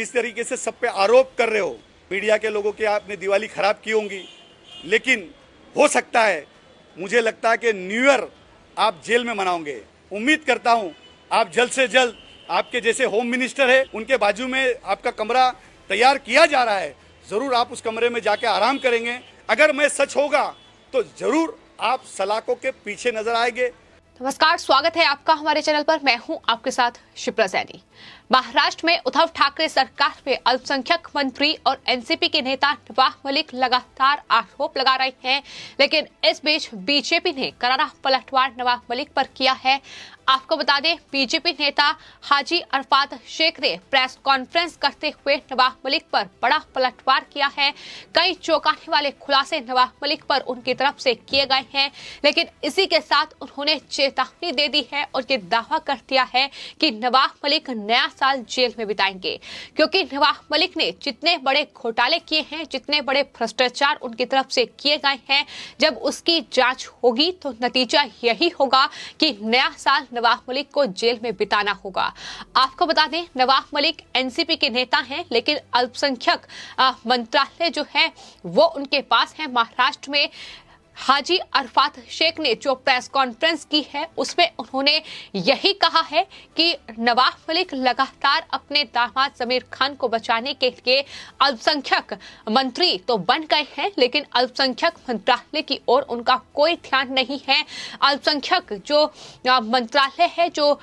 जिस तरीके से सब पे आरोप कर रहे हो, मीडिया के लोगों की आपने दिवाली खराब की होंगी, लेकिन हो सकता है, मुझे लगता है कि न्यू ईयर आप जेल में मनाओगे। उम्मीद करता हूं आप जल्द से जल्द, आपके जैसे होम मिनिस्टर है उनके बाजू में आपका कमरा तैयार किया जा रहा है, जरूर आप उस कमरे में जाके आराम करेंगे। अगर मैं सच होगा तो जरूर आप सलाखों के पीछे नजर आएंगे। नमस्कार, स्वागत है आपका हमारे चैनल पर। मैं हूं आपके साथ शिप्रा सैनी। महाराष्ट्र में उद्धव ठाकरे सरकार में अल्पसंख्यक मंत्री और एनसीपी के नेता नवाब मलिक लगातार आरोप लगा रहे हैं, लेकिन इस बीच बीजेपी ने करारा पलटवार नवाब मलिक पर किया है। आपको बता दें, बीजेपी नेता हाजी अरफात शेख ने प्रेस कॉन्फ्रेंस करते हुए नवाब मलिक पर बड़ा पलटवार किया है। कई चौंकाने वाले खुलासे नवाब मलिक पर उनकी तरफ से किए गए हैं, लेकिन इसी के साथ उन्होंने चेतावनी दे दी है और ये दावा कर दिया है कि नवाब मलिक नया साल जेल में बिताएंगे, क्योंकि नवाब मलिक ने जितने बड़े घोटाले किए हैं, जितने बड़े भ्रष्टाचार उनकी तरफ से किए गए हैं, जब उसकी जांच होगी तो नतीजा यही होगा कि नया साल नवाब मलिक को जेल में बिताना होगा। आपको बता दें, नवाब मलिक एनसीपी के नेता हैं, लेकिन अल्पसंख्यक मंत्रालय जो है वो उनके पास है। महाराष्ट्र में हाजी अरफात शेख ने जो प्रेस कॉन्फ्रेंस की है उसमें उन्होंने यही कहा है कि नवाब मलिक लगातार अपने दामाद जमीर खान को बचाने के लिए अल्पसंख्यक मंत्री तो बन गए हैं, लेकिन अल्पसंख्यक मंत्रालय की ओर उनका कोई ध्यान नहीं है। अल्पसंख्यक जो मंत्रालय है, जो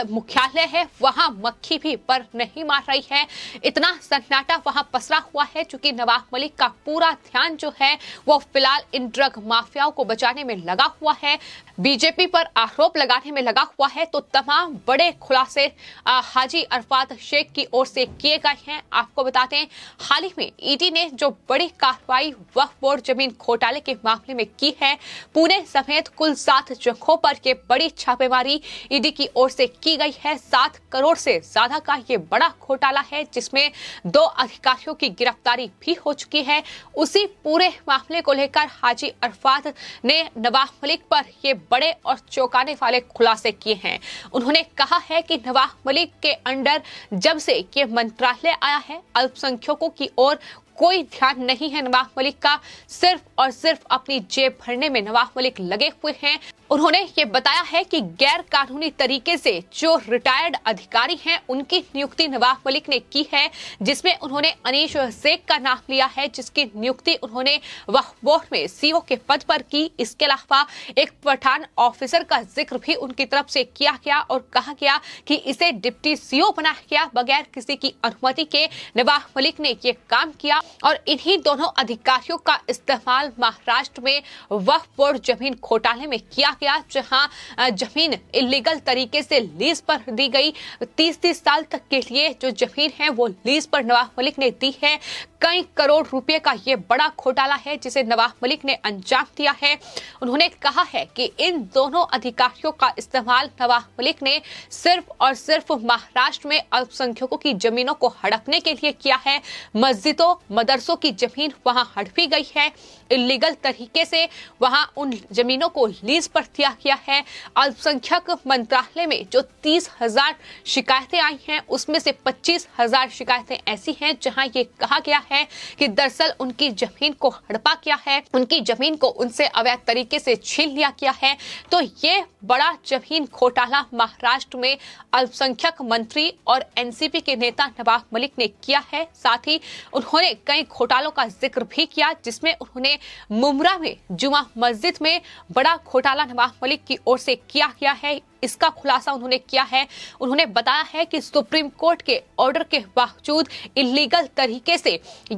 मुख्यालय है, वहां मक्खी भी पर नहीं मार रही है। इतना सन्नाटा वहां पसरा हुआ है, चूंकि नवाब मलिक का पूरा ध्यान जो है वो फिलहाल इन ड्रग माफियाओं को बचाने में लगा हुआ है, बीजेपी पर आरोप लगाने में लगा हुआ है। तो तमाम बड़े खुलासे हाजी अरफात शेख की ओर से किए गए हैं। आपको बताते हैं, हाल ही में ईडी ने जो बड़ी कार्रवाई वक्फ बोर्ड जमीन घोटाले के मामले में की है, पुणे समेत कुल 7 जगहों पर ये बड़ी छापेमारी ईडी की ओर से की गई है। 7 करोड़ से ज्यादा का ये बड़ा घोटाला है, जिसमें 2 अधिकारियों की गिरफ्तारी भी हो चुकी है। उसी पूरे मामले को लेकर हाजी अरफात ने नवाब मलिक पर ये बड़े और चौंकाने वाले खुलासे किए हैं। उन्होंने कहा है कि नवाब मलिक के अंडर जब से ये मंत्रालय आया है, अल्पसंख्यकों की ओर कोई ध्यान नहीं है नवाब मलिक का। सिर्फ और सिर्फ अपनी जेब भरने में नवाब मलिक लगे हुए हैं। उन्होंने ये बताया है कि गैर कानूनी तरीके से जो रिटायर्ड अधिकारी हैं उनकी नियुक्ति नवाब मलिक ने की है, जिसमें उन्होंने अनीश शेख का नाम लिया है, जिसकी नियुक्ति उन्होंने वक्फ बोर्ड में सीओ के पद पर की। इसके अलावा एक पठान ऑफिसर का जिक्र भी उनकी तरफ से किया गया और कहा गया कि इसे डिप्टी सीओ बनाया गया। बगैर किसी की अनुमति के नवाब मलिक ने ये काम किया और इन्हीं दोनों अधिकारियों का इस्तेमाल महाराष्ट्र में वक्फ बोर्ड जमीन घोटाले में किया गया, जहां जमीन इलीगल तरीके से लीज पर दी गई। 30-30 साल तक के लिए जो जमीन है वो लीज पर नवाब मलिक ने दी है। कई करोड़ रुपए का ये बड़ा घोटाला है जिसे नवाब मलिक ने अंजाम दिया है। उन्होंने कहा है कि इन दोनों अधिकारियों का इस्तेमाल नवाब मलिक ने सिर्फ और सिर्फ महाराष्ट्र में अल्पसंख्यकों की जमीनों को हड़पने के लिए किया है। मस्जिदों मदरसों की जमीन वहां हड़पी गई है, इलीगल तरीके से वहां उन जमीनों को लीज पर दिया गया है। अल्पसंख्यक मंत्रालय में जो 30,000 शिकायतें आई हैं, उसमें से 25,000 शिकायतें ऐसी हैं जहां ये कहा गया है कि दरअसल उनकी जमीन को हड़पा गया है, उनकी जमीन को उनसे अवैध तरीके से छीन लिया गया है। तो ये बड़ा जमीन घोटाला महाराष्ट्र में अल्पसंख्यक मंत्री और एनसीपी के नेता नवाब मलिक ने किया है। साथ ही उन्होंने कई घोटालों का जिक्र भी किया, जिसमें उन्होंने मुमरा में जुमा मस्जिद में बड़ा घोटाला नवाब मलिक की ओर से किया गया है। इसका खुलासा उन्होंने किया है। उन्होंने बताया है कि सुप्रीम कोर्ट के ऑर्डर के बावजूद इलीगल तरीके से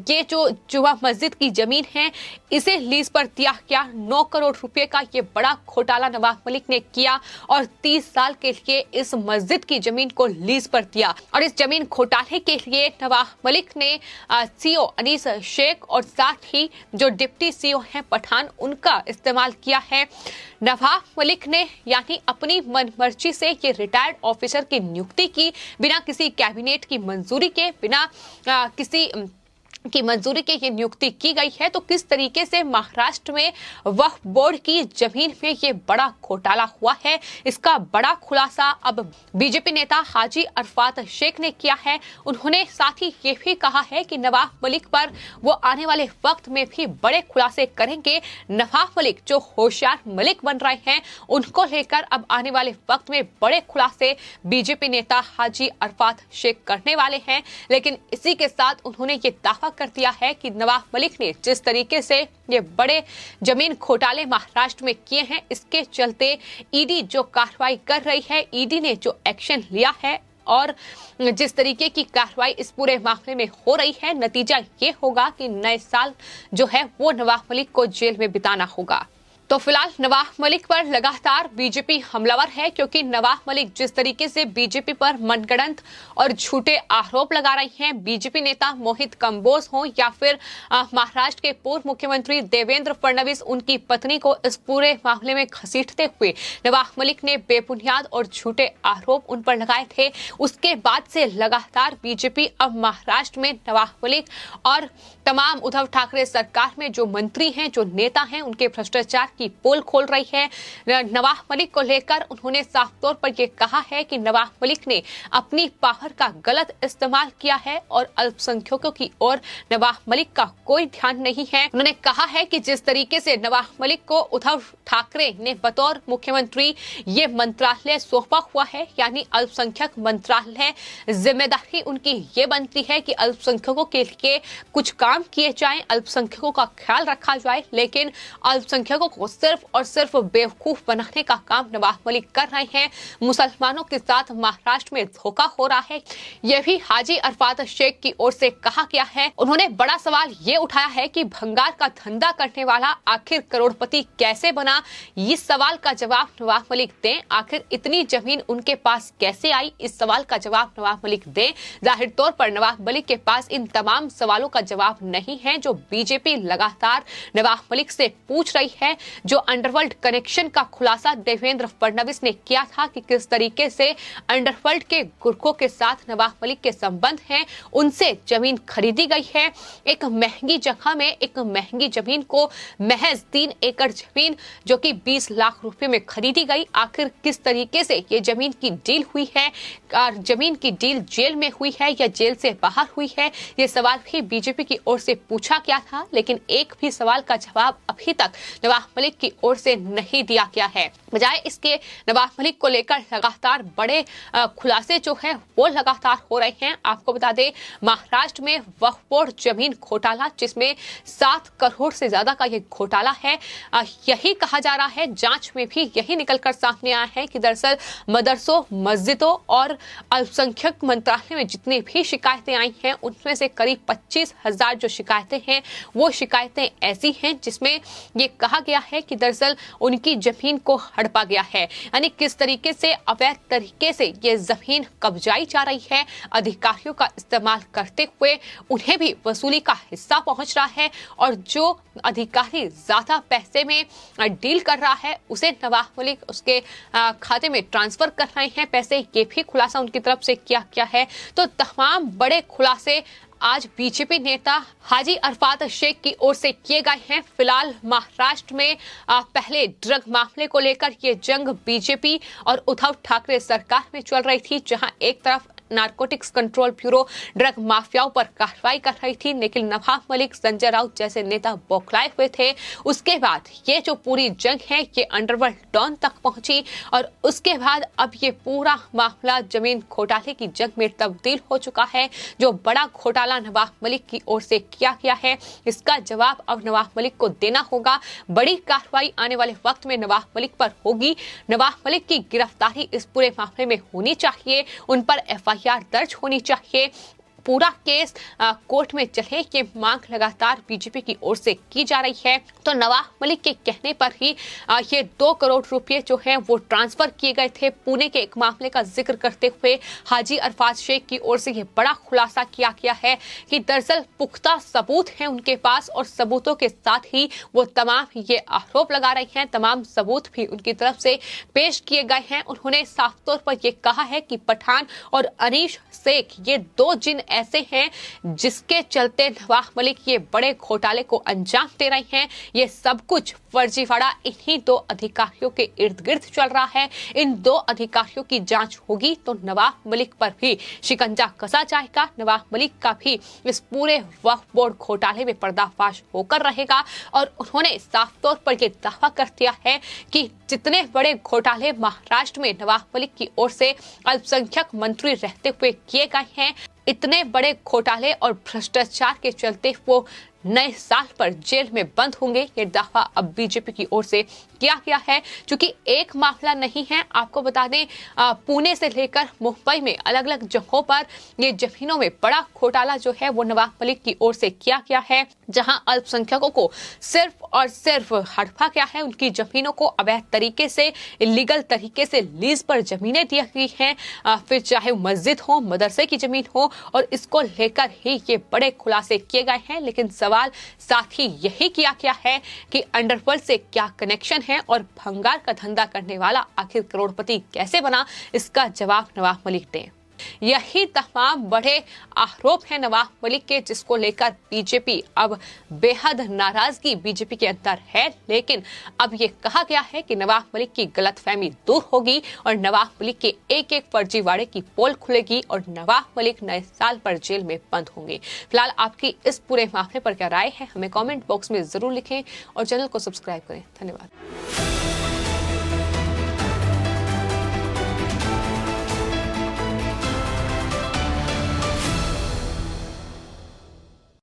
ये जो जुमा मस्जिद की जमीन है इसे लीज पर दिया गया। 9 करोड़ रुपए का ये बड़ा घोटाला नवाब मलिक ने किया और 30 साल के लिए इस मस्जिद की जमीन को लीज पर दिया। और इस जमीन घोटाले के लिए नवाब मलिक ने सीओ अनीस शेख और साथ ही जो डिप्टी सीओ हैं पठान, उनका इस्तेमाल किया है। नवाब मलिक ने यानी अपनी मनमर्जी से ये रिटायर्ड ऑफिसर की नियुक्ति की, बिना किसी कैबिनेट की मंजूरी के, बिना किसी की मंजूरी के ये नियुक्ति की गई है, तो किस तरीके से महाराष्ट्र में वक्फ बोर्ड की जमीन में ये बड़ा घोटाला हुआ है, इसका बड़ा खुलासा अब बीजेपी नेता हाजी अरफात शेख ने किया है। उन्होंने साथ ही ये भी कहा है कि नवाब मलिक पर वो आने वाले वक्त में भी बड़े खुलासे करेंगे। नवाब मलिक जो होशियार मलिक बन रहे हैं, उनको लेकर अब आने वाले वक्त में बड़े खुलासे बीजेपी नेता हाजी अरफात शेख करने वाले हैं। लेकिन इसी के साथ उन्होंने ये दावा कर दिया है कि नवाब मलिक ने जिस तरीके से ये बड़े जमीन घोटाले महाराष्ट्र में किए हैं, इसके चलते ईडी जो कार्रवाई कर रही है, ईडी ने जो एक्शन लिया है और जिस तरीके की कार्रवाई इस पूरे मामले में हो रही है, नतीजा ये होगा कि नए साल जो है वो नवाब मलिक को जेल में बिताना होगा। तो फिलहाल नवाब मलिक पर लगातार बीजेपी हमलावर है, क्योंकि नवाब मलिक जिस तरीके से बीजेपी पर मनगढ़ंत और झूठे आरोप लगा रही हैं, बीजेपी नेता मोहित कंबोज हो या फिर महाराष्ट्र के पूर्व मुख्यमंत्री देवेंद्र फडणवीस, उनकी पत्नी को इस पूरे मामले में घसीटते हुए नवाब मलिक ने बेबुनियाद और झूठे आरोप उन पर लगाए थे। उसके बाद से लगातार बीजेपी अब महाराष्ट्र में नवाब मलिक और तमाम उद्धव ठाकरे सरकार में जो मंत्री हैं, जो नेता हैं, उनके भ्रष्टाचार की पोल खोल रही है। नवाब मलिक को लेकर उन्होंने साफ तौर पर यह कहा है कि नवाब मलिक ने अपनी पावर का गलत इस्तेमाल किया है और अल्पसंख्यकों की ओर नवाब मलिक का कोई ध्यान नहीं है। उन्होंने कहा है कि जिस तरीके से नवाब मलिक को उद्धव ठाकरे ने बतौर मुख्यमंत्री ये मंत्रालय सौंपा हुआ है, यानी अल्पसंख्यक मंत्रालय, जिम्मेदारी उनकी ये बनती है कि अल्पसंख्यकों के लिए कुछ काम किए जाएं, अल्पसंख्यकों का ख्याल रखा जाए, लेकिन अल्पसंख्यकों को सिर्फ और सिर्फ बेवकूफ बनाने का काम नवाब मलिक कर रहे हैं। मुसलमानों के साथ महाराष्ट्र में धोखा हो रहा है, यह भी हाजी अरफात शेख की ओर से कहा गया है। उन्होंने बड़ा सवाल ये उठाया है कि भंगार का धंधा करने वाला आखिर करोड़पति कैसे बना। इस सवाल का जवाब नवाब मलिक दें। आखिर इतनी जमीन उनके पास कैसे आई, इस सवाल का जवाब नवाब मलिक दें। जाहिर तौर पर नवाब मलिक के पास इन तमाम सवालों का जवाब नहीं है जो बीजेपी लगातार नवाब मलिक से पूछ रही है। जो अंडरवर्ल्ड कनेक्शन का खुलासा देवेंद्र फडणवीस ने किया था कि किस तरीके से अंडरवर्ल्ड के गुर्खों के साथ नवाब मलिक के संबंध हैं, उनसे जमीन खरीदी गई है। एक महंगी जगह में एक महंगी जमीन को महज 3 एकड़ जमीन जो कि 20 लाख रुपए में खरीदी गई। आखिर किस तरीके से ये जमीन की डील हुई है और जमीन की डील जेल में हुई है या जेल से बाहर हुई है, ये सवाल भी बीजेपी की ओर से पूछा गया था, लेकिन एक भी सवाल का जवाब अभी तक नवाब मलिक की ओर से नहीं दिया गया है। बजाय इसके नवाब मलिक को लेकर लगातार बड़े खुलासे जो है वो लगातार हो रहे हैं। आपको बता दें, महाराष्ट्र में वक्फ बोर्ड जमीन घोटाला, जिसमें 7 करोड़ से ज्यादा का ये घोटाला है, यही कहा जा रहा है। जांच में भी यही निकलकर सामने आया है कि दरअसल मदरसों, मस्जिदों और अल्पसंख्यक मंत्रालय में जितनी भी शिकायतें आई हैं, उनमें से करीब 25,000 जो शिकायतें हैं वो शिकायतें ऐसी हैं जिसमें ये कहा गया है कि दरअसल उनकी जमीन को हड़पा गया है। यानी किस तरीके से अवैध तरीके से ये जमीन कब्जाई जा रही है, अधिकारियों का इस्तेमाल करते हुए उन्हें भी वसूली का हिस्सा पहुंच रहा है और जो अधिकारी ज्यादा पैसे में डील कर रहा है उसे नवाब मलिक उसके खाते में ट्रांसफर कर रहे हैं पैसे, ये भी खुलासा उनकी तरफ से किया गया है। तो तमाम बड़े खुलासे आज बीजेपी नेता हाजी अरफात शेख की ओर से किए गए हैं। फिलहाल महाराष्ट्र में पहले ड्रग मामले को लेकर ये जंग बीजेपी और उद्धव ठाकरे सरकार में चल रही थी, जहां एक तरफ नारकोटिक्स कंट्रोल ब्यूरो ड्रग माफियाओं पर कार्रवाई कर रही थी, लेकिन नवाब मलिक, संजय राउत जैसे नेता बौखलाए हुए थे। उसके बाद ये जो पूरी जंग है ये अंडरवर्ल्ड डॉन तक पहुंची और उसके बाद अब ये पूरा मामला जमीन घोटाले की जंग में तब्दील हो चुका है। जो बड़ा घोटाला नवाब मलिक की ओर से किया गया है, इसका जवाब अब नवाब मलिक को देना होगा। बड़ी कार्रवाई आने वाले वक्त में नवाब मलिक पर होगी। नवाब मलिक की गिरफ्तारी इस पूरे मामले में होनी चाहिए, उन पर एफआईआर दर्ज होनी चाहिए, पूरा केस कोर्ट में चले, ये मांग लगातार बीजेपी की ओर से की जा रही है। तो नवाब मलिक के कहने पर ही ये 2 करोड़ रुपए जो हैं वो ट्रांसफर किए गए थे। पुणे के एक मामले का जिक्र करते हुए हाजी अरफात शेख की ओर से ये बड़ा खुलासा किया गया है कि दरअसल पुख्ता सबूत हैं उनके पास और सबूतों के साथ ही वो तमाम ये आरोप लगा रही हैं। तमाम सबूत भी उनकी तरफ से पेश किए गए हैं। उन्होंने साफ तौर पर यह कहा है कि पठान और अनीश शेख, ये 2 जिन ऐसे हैं जिसके चलते नवाब मलिक ये बड़े घोटाले को अंजाम दे रहे हैं। ये सब कुछ फर्जीवाड़ा इन्हीं दो अधिकारियों के इर्द गिर्द चल रहा है। इन दो अधिकारियों की जांच होगी तो नवाब मलिक पर भी शिकंजा कसा जाएगा। नवाब मलिक का भी इस पूरे वक्फ बोर्ड घोटाले में पर्दाफाश होकर रहेगा और उन्होंने साफ तौर पर यह दावा कर दिया है कि जितने बड़े घोटाले महाराष्ट्र में नवाब मलिक की ओर से अल्पसंख्यक मंत्री रहते हुए किए गए हैं, इतने बड़े घोटाले और भ्रष्टाचार के चलते वो नए साल पर जेल में बंद होंगे। ये दावा अब बीजेपी की ओर से किया गया है। क्योंकि एक मामला नहीं है, आपको बता दें पुणे से लेकर मुंबई में अलग अलग जगहों पर ये जमीनों में बड़ा घोटाला जो है वो नवाब मलिक की ओर से किया गया है, जहां अल्पसंख्यकों को सिर्फ और सिर्फ हड़पा गया है। उनकी जमीनों को अवैध तरीके से, इलीगल तरीके से लीज पर जमीनें दी गई हैं, फिर चाहे मस्जिद हो, मदरसे की जमीन हो, और इसको लेकर ही ये बड़े खुलासे किए गए हैं। लेकिन सवाल साथ ही यही किया गया है कि अंडरवर्ल्ड से क्या कनेक्शन है और भंगार का धंधा करने वाला आखिर करोड़पति कैसे बना, इसका जवाब नवाब मलिक दें। यही तमाम बड़े आरोप हैं नवाब मलिक के, जिसको लेकर बीजेपी अब बेहद नाराजगी बीजेपी के अंदर है। लेकिन अब ये कहा गया है कि नवाब मलिक की गलतफहमी दूर होगी और नवाब मलिक के एक एक फर्जीवाड़े की पोल खुलेगी और नवाब मलिक नए साल पर जेल में बंद होंगे। फिलहाल आपकी इस पूरे मामले पर क्या राय है, हमें कमेंट बॉक्स में जरूर लिखें और चैनल को सब्सक्राइब करें। धन्यवाद।